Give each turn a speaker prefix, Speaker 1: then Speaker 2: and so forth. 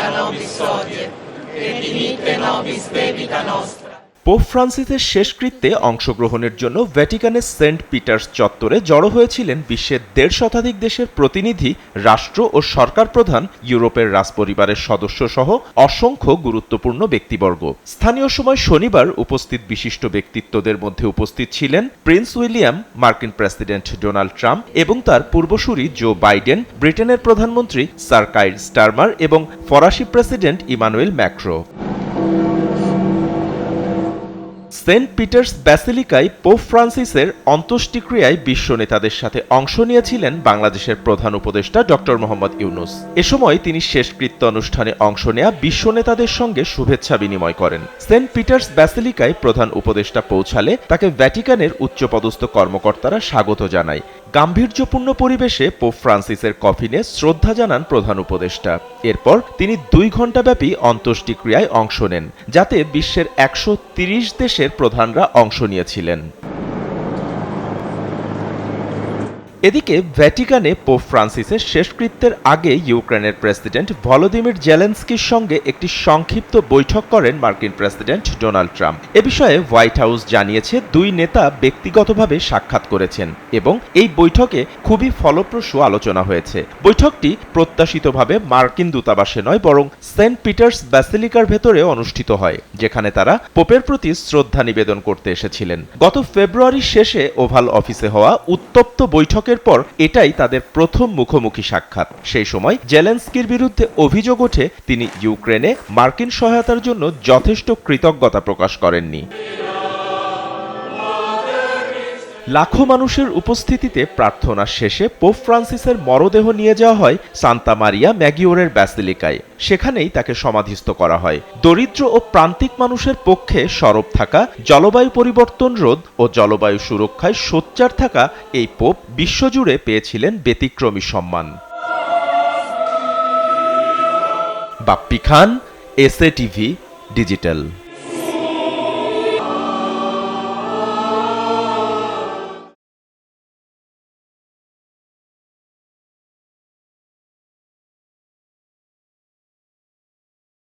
Speaker 1: ora nobis hodie, et dimitte nobis debita nostra.
Speaker 2: Pope ফ্রান্সিসের শেষকৃত্যে অংশগ্রহণের জন্য ভ্যাটিকানের সেন্ট পিটার্স চত্বরে জড়ো হয়েছিলেন বিশ্বের ১৫০ শতাধিক দেশের প্রতিনিধি, রাষ্ট্র ও সরকার প্রধান, ইউরোপের রাজপরিবারের সদস্য সহ অসংখ্য গুরুত্বপূর্ণ ব্যক্তিবর্গ। স্থানীয় সময় শনিবার উপস্থিত বিশিষ্ট ব্যক্তিত্বদের মধ্যে উপস্থিত ছিলেন প্রিন্স উইলিয়াম, মার্কিন প্রেসিডেন্ট ডোনাল্ড ট্রাম্প এবং তার পূর্বসূরি জো বাইডেন, ব্রিটেনের প্রধানমন্ত্রী স্যার কাইর স্টারমার এবং ফরাসি president Emmanuel Macron. Saint Peter's ব্যাসিলিকায় পোপ ফ্রান্সিসের অন্ত্যেষ্টিক্রিয়ায় বিশ্ব নেতাদের সাথে অংশ নিয়েছিলেন বাংলাদেশের প্রধান উপদেষ্টা ডক্টর মোহাম্মদ ইউনূস। এ সময় তিনি শেষকৃত্য অনুষ্ঠানে অংশ নেয়া বিশ্ব নেতাদের সঙ্গে শুভেচ্ছা বিনিময় করেন। সেন্ট পিটার্স ব্যাসিলিকায় প্রধান উপদেষ্টা পৌঁছালে তাকে ভ্যাটিকানের উচ্চপদস্থ কর্মকর্তারা স্বাগত জানায়। গাম্ভীর্যপূর্ণ পরিবেশে পোপ ফ্রান্সিসের কফিনে শ্রদ্ধা জানান প্রধান উপদেষ্টা। এরপর তিনি ২ ঘণ্টাব্যাপী অন্ত্যেষ্টিক্রিয়ায় অংশ নেন, যাতে বিশ্বের ১৩০ দেশের প্রধানরা অংশ নিয়েছিলেন। এদিকে ভ্যাটিকানে পোপ ফ্রান্সিসের শেষকৃত্যের আগে ইউক্রেনের প্রেসিডেন্ট ভলোদিমির জেলেনস্কির সঙ্গে একটি সংক্ষিপ্ত বৈঠক করেন মার্কিন প্রেসিডেন্ট ডোনাল্ড ট্রাম্প। এ বিষয়ে হোয়াইট হাউস জানিয়েছে, ২ নেতা ব্যক্তিগতভাবে সাক্ষাৎ করেছেন এবং এই বৈঠকে খুবই ফলপ্রসূ আলোচনা হয়েছে। বৈঠকটি প্রত্যাশিতভাবে মার্কিন দূতাবাসে নয়, বরং সেন্ট পিটার্স ব্যাসিলিকার ভেতরে অনুষ্ঠিত হয়, যেখানে তারা পোপের প্রতি শ্রদ্ধা নিবেদন করতে এসেছিলেন। গত ফেব্রুয়ারির শেষে ওভাল অফিসে হওয়া উত্তপ্ত বৈঠকের পর এটাই তাদের প্রথম মুখোমুখি সাক্ষাৎ। সেই সময় জেলেনস্কির বিরুদ্ধে অভিযোগ ওঠে, তিনি ইউক্রেনে মার্কিন সহায়তার জন্য যথেষ্ট কৃতজ্ঞতা প্রকাশ করেননি। লাখো মানুষের উপস্থিতিতে প্রার্থনা শেষে পোপ ফ্রান্সিসের মরদেহ নিয়ে যাওয়া হয় সান্তা মারিয়া ম্যাগিওরের ব্যাসিলিকায়। সেখানেই তাকে সমাধিস্থ করা হয়। দরিদ্র ও প্রান্তিক মানুষের পক্ষে সরব থাকা, জলবায়ু পরিবর্তন রোধ ও জলবায়ু সুরক্ষায় সোচ্চার থাকা এই পোপ বিশ্বজুড়ে পেয়েছিলেন ব্যতিক্রমী সম্মান। বাপ্পি খান, এসএ টিভি ডিজিটাল।